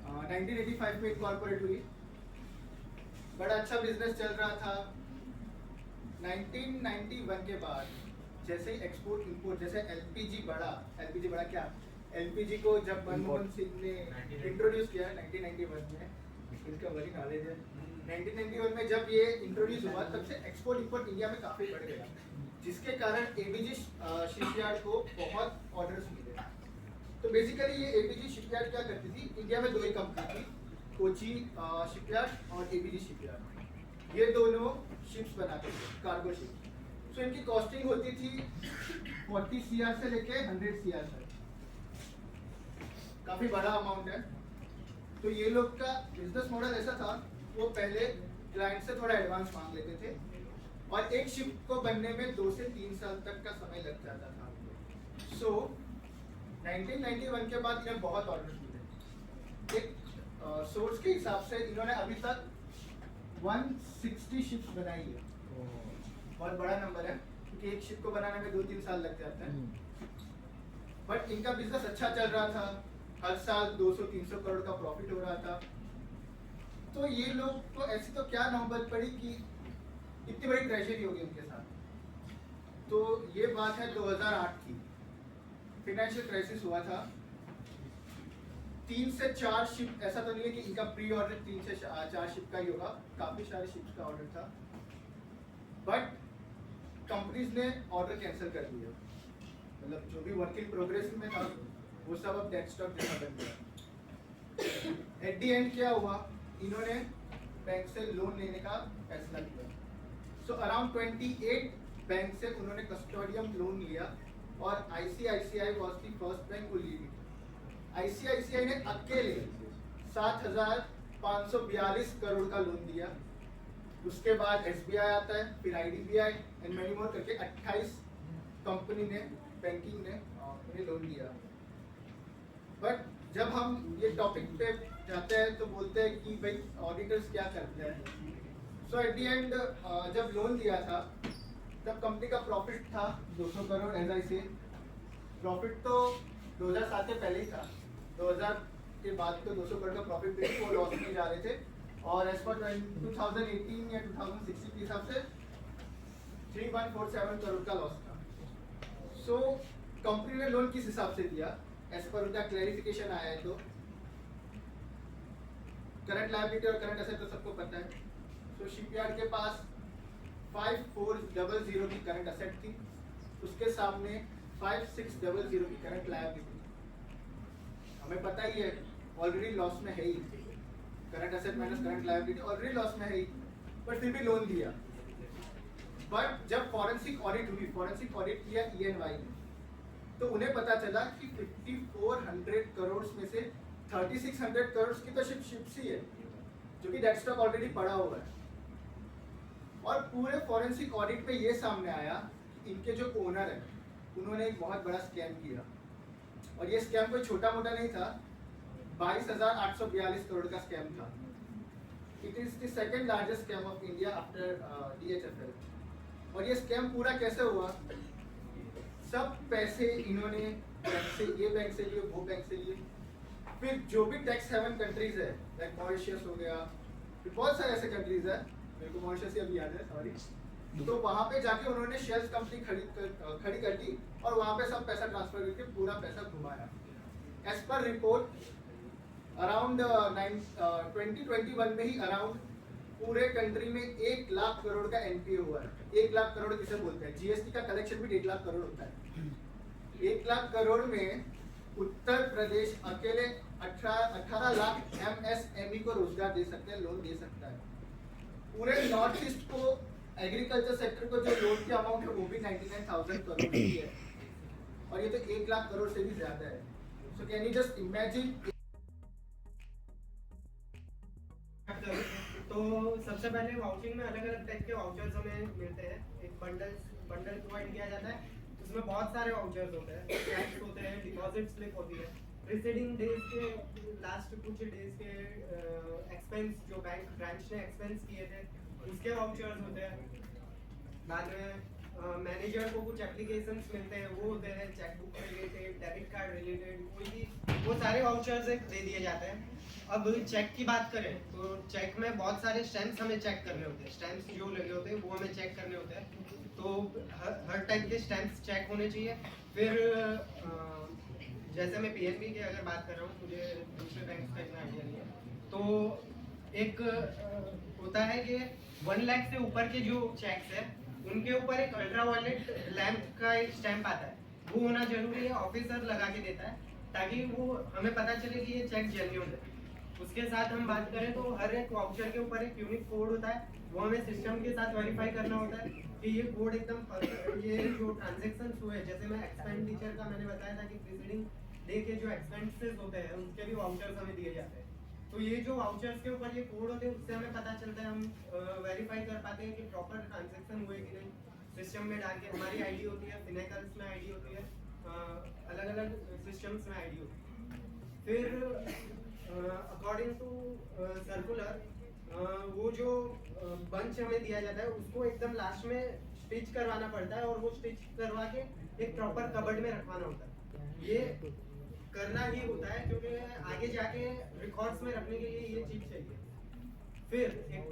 1985 में इनकॉर्पोरेट हुई, बड़ा अच्छा बिजनेस चल रहा था। 1991 के बाद जैसे ही एक्सपोर्ट इंपोर्ट, जैसे LPG बढ़ा क्या, LPG को जब मनमोहन सिंह ने इंट्रोड्यूस किया 1991 में, इसका बड़ी नॉलेज है। 1991 में जब ये इंट्रोड्यूस हुआ, तब से एक्सपोर्ट इंपोर्ट इंडिया में काफी बढ़ गया, जिसके कारण ABG शिपयार्ड को बहुत ऑर्डर्स मिले। तो बेसिकली ये ABG शिपयार्ड क्या करती थी, इंडिया में 2 ही कंपनी थी, कोची शिपयार्ड और ABG शिपयार्ड। ये दोनों शिप्स बनाते थे, कार्गो शिप्स। तो इनकी कॉस्टिंग होती थी 40 CR से लेके 100 CR तक, काफी बड़ा अमाउंट है। तो ये लोग का बिजनेस मॉडल ऐसा था, वो पहले क्लाइंट से थोड़ा एडवांस मांग लेते थे, और एक शिप को बनने में 2 से 3 साल तक का समय लग जाता था। सो 1991 के बाद इन्हें बहुत ऑर्डर मिले। एक सोर्स के हिसाब से इन्होंने अभी तक 160 शिप्स बनाई है। बहुत बड़ा नंबर है, क्योंकि एक शिप को बनाने में 2-3 साल लग जाता है। बट इनका बिजनेस अच्छा चल रहा था, हर साल 200-300 करोड़ का प्रॉफिट हो रहा था। तो ये लोग को ऐसी तो क्या नौबत पड़ी कि इतनी बड़ी ट्रेजेडी होगी उनके साथ। तो ये बात है 2008 की, फाइनेंशियल क्राइसिस हुआ था। 3 से 4 शिप, ऐसा तो नहीं है कि इनका प्री ऑर्डर 3 से 4 शिप का ही होगा, काफी सारे शिप्स का ऑर्डर था। बट कंपनीज ने ऑर्डर कैंसिल कर दिया, मतलब जो भी वर्क इन प्रोग्रेस में था वो सब अब डेड स्टॉक जैसा बन गया। एट द एंड क्या हुआ, इन्होंने बैंक से लोन लेने का फैसला किया। सो अराउंड 28 बैंक से उन्होंने कस्टोडियम लोन लिया, और ICICI was the first bank to lead it. ICICI ने अकेले 7,542 करोड़ का लोन दिया। उसके बाद SBI आता है, फिर IDBI एंड मेनी मोर करके 28 कंपनी ने, बैंकिंग ने उन्हें लोन दिया। बट जब हम ये टॉपिक पे जाते हैं तो बोलते हैं कि भाई ऑडिटर्स क्या करते हैं। सो एट द एंड जब लोन दिया था तब कंपनी का प्रॉफिट था 200 करोड़, एज आई से। प्रॉफिट तो 2007 से पहले ही था, 2000 के बाद तो 200 करोड़ का प्रॉफिट भी वो लॉस में जा रहे थे। और एज पर 2018 या 2016 के हिसाब से 3147 करोड़ का लॉस था। सो कंपनी ने लोन किस हिसाब से दिया, एज पर उनका क्लैरिफिकेशन आया है। तो करंट लायबिलिटी और करंट एसेट तो सबको पता है। सो शिपयार्ड के पास 5400 की करंट एसेट थी, उसके सामने 5600 की करंट लायबिलिटी। हमें पता ही है ऑलरेडी लॉस में है ही, current asset minus current liability already loss में है ही, बट फिर भी लोन दिया। बट जब फॉरेंसिक ऑडिट हुई, फॉरेंसिक ऑडिट किया EY ने, तो उन्हें पता चला कि 5400 करोड़ में से 3600 करोड़ की तो शिप्स ही है, जो कि डेट स्टॉक ऑलरेडी पड़ा हुआ है। और पूरे फॉरेंसिक ऑडिट पे ये सामने आया कि इनके जो ओनर है उन्होंने एक बहुत बड़ा स्कैम किया, और ये स्कैम कोई छोटा मोटा नहीं था, 22,842 करोड़ का स्कैम था। It is the second largest scam of India after DHFL। और ये स्कैम पूरा कैसे हुआ? सब पैसे इन्होंने बैंक से, ये बैंक से लिए, वो बैंक से लिए, फिर जो भी टैक्स हेवन कंट्रीज है लाइक मॉरिशस हो गया, फिर बहुत सारे ऐसे कंट्रीज है, मेरे को मॉरिशस ही अभी याद है, सॉरी, तो वहाँ पे जाके उन्होंने शेयर्स कंपनी खड़ी कर दी और वहाँ पे सब पैसा ट्रांसफर करके पूरा पैसा घुमाया। एज पर रिपोर्ट अराउंड 2021 में ही अराउंड पूरे कंट्री में 1 लाख करोड़ का NPA हुआ है। 1 लाख करोड़ किसे बोलते हैं? GST का कलेक्शन भी 1 लाख करोड़ होता है। 1 लाख करोड़ में उत्तर प्रदेश अकेले 18 लाख MSME को रोजगार दे सकते हैं, लोन दे सकता है। पूरे नॉर्थ ईस्ट को, एग्रीकल्चर सेक्टर को जो लोन की अमाउंट है वो भी 99,000 करोड़ की है, और ये तो 1 लाख करोड़ से भी ज्यादा है। So can you just imagine? तो सबसे पहले वाउचिंग में अलग अलग टाइप के वाउचर्स हमें मिलते हैं। एक बंडल प्रोवाइड किया जाता है, उसमें बहुत सारे वाउचर्स होते हैं, टैक्स होते हैं, डिपॉजिट स्लिप होती है, प्रीसीडिंग डेज के लास्ट कुछ डेज के एक्सपेंस जो बैंक ब्रांच ने एक्सपेंस किए थे उसके वाउचर्स होते हैं। बाद में मैनेजर को कुछ एप्लीकेशंस मिलते हैं, वो होते हैं chequebook related, debit card related, कोई भी वो सारे वाउचर्स दे दिए जाते हैं। अब चेक की बात करें तो चेक में बहुत सारे स्टैम्प्स हमें चेक करने होते हैं, स्टैम्प्स जो लगे होते हैं वो हमें चेक करने होते हैं, तो हर टाइप के स्टैम्प्स चेक होने चाहिए। फिर जैसे मैं PNB की अगर बात कर रहा हूँ, मुझे दूसरे बैंक का इतना आइडिया नहीं है, तो एक होता है कि 1 लाख से ऊपर के जो चेक्स है उनके ऊपर एक अल्ट्रावायलेट लैंप का एक स्टैम्प आता है, वो होना जरूरी है, ऑफिसर लगा के देता है ताकि वो हमें पता चले कि ये चेक जेन्युइन है। उसके साथ हम बात करें तो हर एक वाउचर के ऊपर एक यूनिक कोड होता है, वो हमें सिस्टम के साथ वेरीफाई करना होता है कि ये कोड एकदम, ये जो ट्रांजेक्शंस हुए, जैसे मैं एक्सपेंडिचर का मैंने बताया था कि प्रीसीडिंग डे के जो एक्सपेंसेस होते हैं उसके भी वाउचर्स हमें दिए जाते हैं। तो ये जो वाउचर्स के ऊपर ये कोड होते हैं उससे हमें पता चलता है, हम वेरीफाई कर पाते हैं कि प्रॉपर ट्रांजैक्शन हुए कि नहीं। सिस्टम में डाल के हमारी आईडी होती है, फिनेकल्स में आईडी होती है, अलग अलग सिस्टम्स में आईडी होती है। फिर अकॉर्डिंग टू सर्कुलर वो जो बंच हमें दिया जाता है उसको एकदम लास्ट में स्टिच करवाना पड़ता है, और वो स्टिच करवा के एक प्रॉपर कबर्ड में रखवाना होता है। ये करना ही होता है क्योंकि आगे जाके रिकॉर्ड्स में रखने के लिए ये चीज चाहिए। फिर एक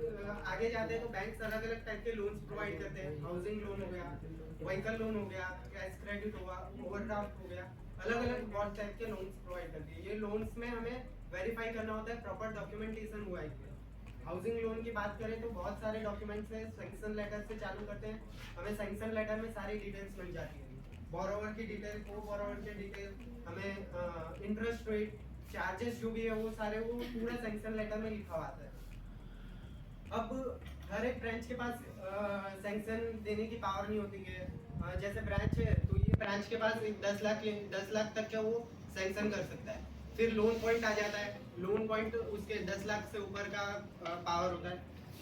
आगे जाते हैं तो बैंक्स अलग अलग टाइप के लोन्स प्रोवाइड करते हैं, हाउसिंग लोन हो गया, व्हीकल लोन हो गया, कैश क्रेडिट हुआ, ओवरड्राफ्ट हो गया, अलग अलग बहुत टाइप के लोन्स प्रोवाइड करती है। ये लोन्स में हमें वेरीफाई करना होता है प्रॉपर डॉक्यूमेंटेशन हुआ है। हाउसिंग लोन की बात करें तो बहुत सारे डॉक्यूमेंट्स है, सैंक्शन लेटर से चालू करते हैं, हमें सैंक्शन लेटर में सारी डिटेल्स मिल जाती है, बोरोवर की डिटेल, को बोरोवर की डिटेल, हमें इंटरेस्ट रेट, चार्जेस जो भी है वो सारे वो पूरा सैंक्शन लेटर में लिखा हुआ आता है। अब हर एक ब्रांच के पास सैंक्शन देने की पावर नहीं होती है। जैसे ब्रांच है तो ये ब्रांच के पास 10 लाख तक का वो सैंक्शन कर सकता है। फिर लोन पॉइंट आ जाता है, लोन पॉइंट उसके 10 लाख से ऊपर का पावर होता है।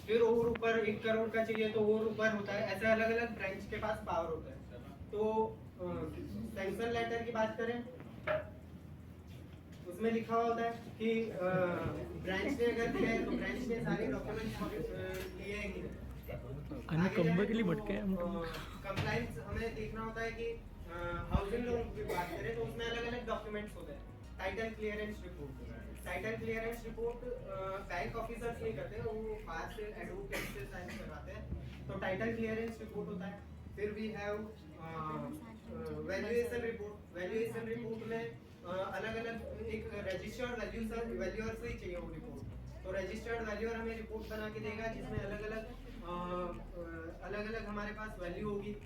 फिर और ऊपर 1 करोड़ का चाहिए तो और ऊपर होता है। ऐसे अलग अलग ब्रांच के पास पावर होता है। तो सैंक्शन लेटर की बात करें उसमें लिखा हुआ होता है कि ब्रांच ने अगर दिया है तो ब्रांच ने सारे डॉक्यूमेंट्स लिए हैं कि कंप्लायंस हमें देखना होता है कि हाउसिंग लोन की बात करें तो उसमें अलग अलग डॉक्यूमेंट्स होते हैं। Title clearance report bank officers नहीं करते, वो बाहर से एडवोकेट से साइन करवाते हैं, तो टाइटल क्लियरेंस रिपोर्ट होता है। फिर वी हैव वैल्यूएशन रिपोर्ट में अलग अलग एक रजिस्टर्ड वैल्यूअर से ही चाहिए वो रिपोर्ट, तो रजिस्टर्ड वैल्यूअर हमें रिपोर्ट बना के देगा जिसमें अलग अलग हमारे पास वैल्यू होगी,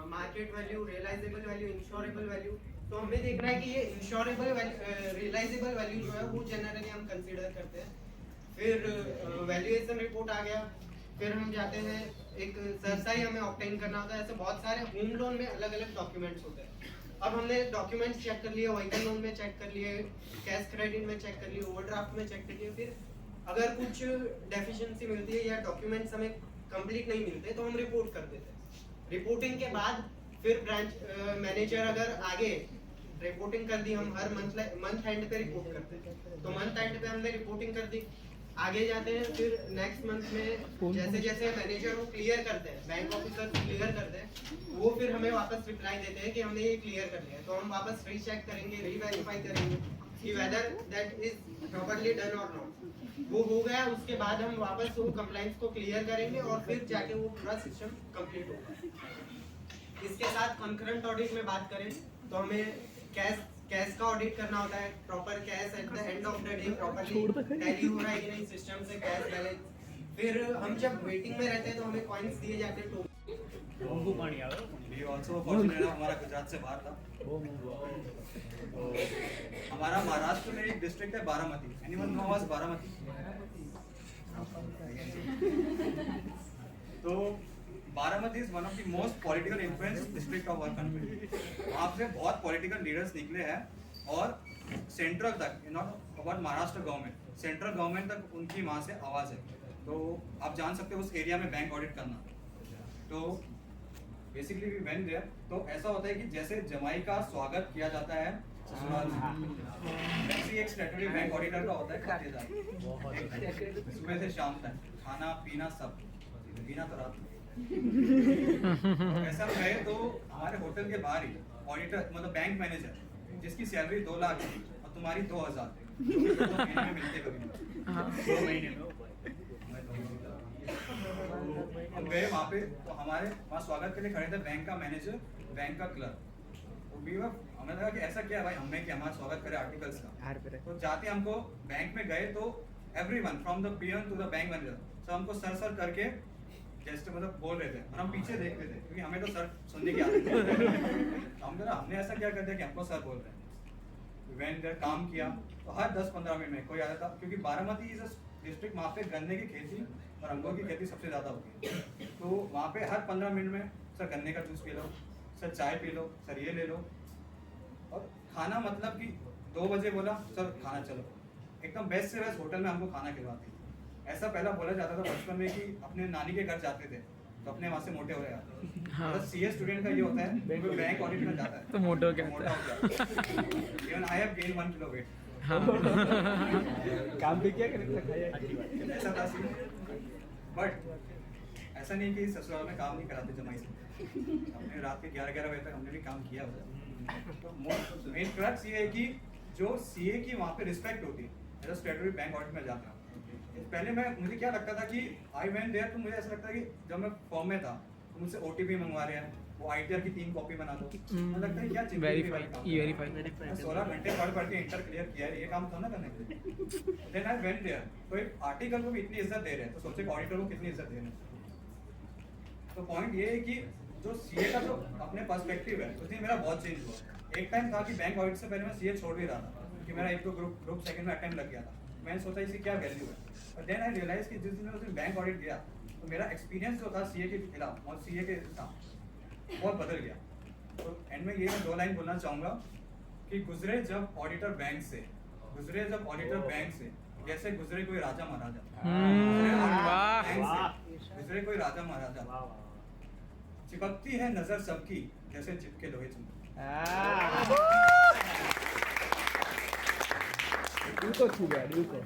market value, realisable value, insurable value. तो हमें देखना है कि ये इंश्योरेबल रियलाइजेबल वैल्यू जो है वो जनरली हम कंसीडर करते हैं। फिर वैल्यूएशन रिपोर्ट आ गया, फिर हम जाते हैं एक सरसाई हमें ऑब्टेन करना होता है। ऐसे बहुत सारे होम लोन में अलग अलग डॉक्यूमेंट्स होते हैं। अब हमने डॉक्यूमेंट्स चेक कर लिए, व्हीकल लोन में चेक कर लिए, कैश क्रेडिट में चेक कर लिए, ओवरड्राफ्ट में चेक कर लिए। फिर अगर कुछ डेफिशिएंसी मिलती है या डॉक्यूमेंट्स हमें कंप्लीट नहीं मिलते तो हम रिपोर्ट कर देते हैं। रिपोर्टिंग के बाद फिर ब्रांच मैनेजर अगर आगे रिपोर्टिंग कर दी, हम हर मंथ एंड पे रिपोर्ट करते हैं, तो मंथ एंड पे हमने रिपोर्टिंग कर दी, आगे जाते हैं फिर नेक्स्ट मंथ में जैसे जैसे मैनेजर वो क्लियर करते हैं, बैंक ऑफिसर क्लियर करते हैं, वो फिर हमें वापस रिप्लाई देते हैं कि हमने ये क्लियर कर लिया है, तो हम वापस रीचेक करेंगे, रीवेरीफाई करेंगे कि whether that is properly done और नॉट। वो हो गया, उसके बाद हम वापस वो कंप्लाइंस को क्लियर करेंगे और फिर जाके वो पूरा सिस्टम कंप्लीट होगा। इसके साथ कंकरेंट ऑडिट में बात करें तो हमें कैश का ऑडिट करना होता है, proper cash at the end of the day properly tally हो रहा है कि नहीं सिस्टम से कैश बैलेंस। फिर हम जब वेटिंग में रहते हैं तो हमें कॉइन्स दिए जाते हैं, हमको पानी आवे भी ऑल्सो फॉर्चुनेट हमारा गुजरात से बाहर था। तो हमारा महाराष्ट्र में एक डिस्ट्रिक्ट है Baramati, anyone know was Baramati? तो Baramati is one of the most political influence district of our country. वहाँ से बहुत पॉलिटिकल लीडर्स निकले हैं और सेंट्रल तक, not about Maharashtra government, central government तक उनकी वहाँ से आवाज़ है। तो आप जान सकते हो उस एरिया में बैंक ऑडिट करना। तो बेसिकली वी वेंट देयर, तो ऐसा होता है कि जैसे जमाई का स्वागत किया जाता है ससुराल में, वैसे एक स्टैट्यूटरी बैंक ऑडिटर का होता है खातेदार, सुबह से शाम तक खाना पीना सब, पीना तो रात में। ऐसा है तो हमारे होटल के बाहर ही ऑडिटर मतलब बैंक मैनेजर जिसकी सैलरी 2 लाख है और तुम्हारी 2000 जो कि 2 महीने में मिलते कभी 2 महीने में हम गए वहाँ पे, तो हमारे वहाँ स्वागत के लिए खड़े थे बैंक का मैनेजर, बैंक का क्लर्क। तो हमें लगा कि ऐसा क्या भाई हमें कि हमारा स्वागत करे आर्टिकल्स का। तो जाते हमको बैंक में गए तो everyone from the peon to the bank manager सब हमको सर करके जैसे मतलब बोल रहे थे और हम पीछे देख रहे थे क्योंकि हमें तो सर सुनने की आदत है। हमने ऐसा क्या कर दिया कि हमको सर बोल रहे हैं। वेन देयर काम किया तो हर 10-15 मिनट में कोई आता था, क्योंकि बारामती इज डिस्ट्रिक्ट वहाँ पे गन्ने की खेती और अंगूर की खेती सबसे ज़्यादा होती है। तो वहाँ पे हर 15 मिनट में सर गन्ने का जूस पी लो, सर चाय पी लो, सर ये ले लो। और खाना मतलब कि 2 बजे बोला सर खाना चलो, एकदम बेस्ट से बेस्ट होटल में हमको खाना खिलवाती। ऐसा पहला बोला जाता था बचपन में कि अपने नानी के घर जाते थे तो अपने वहाँ से मोटे हो रहे। हाँ। सीए स्टूडेंट का ये होता है बैंक ऑडिट में जाता है तो मोटा हो गया। Even I have gain 1 kilo weight. हाँ। काम भी क्या करें ऐसा था सीन। बट ऐसा नहीं कि ससुराल में काम नहीं कराते जमाई से, हमने रात के 11-11 बजे तक हमने भी काम किया होता। तो मेन क्रक्स ये है कि जो सीए की वहाँ पे रिस्पेक्ट होती है, एज स्टैट्यूटरी बैंक ऑडिट में जाता हूँ। पहले मुझे क्या लगता था कि आई वेंट देयर, तो मुझे ऐसा लगता है कि जब मैं फॉर्म में था तो मुझसे ओटीपी मंगवा रहे हैं, वो आईटीआर की 3 कॉपी बना दो। मुझे लगता है क्या वेरीफाई 16 घंटे पढ़ के इंटर क्लियर किया है, ये काम था ना करने के लिए। देन आई वेंट देयर, तो एक आर्टिकल को भी इतनी इज्जत दे रहे हैं तो सोचे ऑडिटर को कितनी इज्जत दे रहे हैं। तो पॉइंट ये है कि जो सीए का जो अपने पर्सपेक्टिव है उस दिन मेरा बहुत चेंज हुआ। एक टाइम था कि बैंक ऑडिट से पहले मैं सीए छोड़ भी रहा था कि मेरा 1-2 ग्रुप सेकंड में अटेम्प्ट लग गया था। मैंने सोचा इसकी क्या वैल्यू है, और देन आई रियलाइज कि जिस दिन मैं उस दिन बैंक ऑडिट गया तो मेरा एक्सपीरियंस जो था सीए के खिलाफ और सीए के साथ बहुत बदल गया। तो एंड में ये मैं 2 लाइन बोलना चाहूँगा कि गुजरे जब ऑडिटर बैंक से जैसे गुजरे कोई राजा महाराजा, गुजरे कोई राजा महाराजा, चिपकती है नजर सबकी जैसे चिपके लोहे चुंबक। दिल को छू गया, दिल को।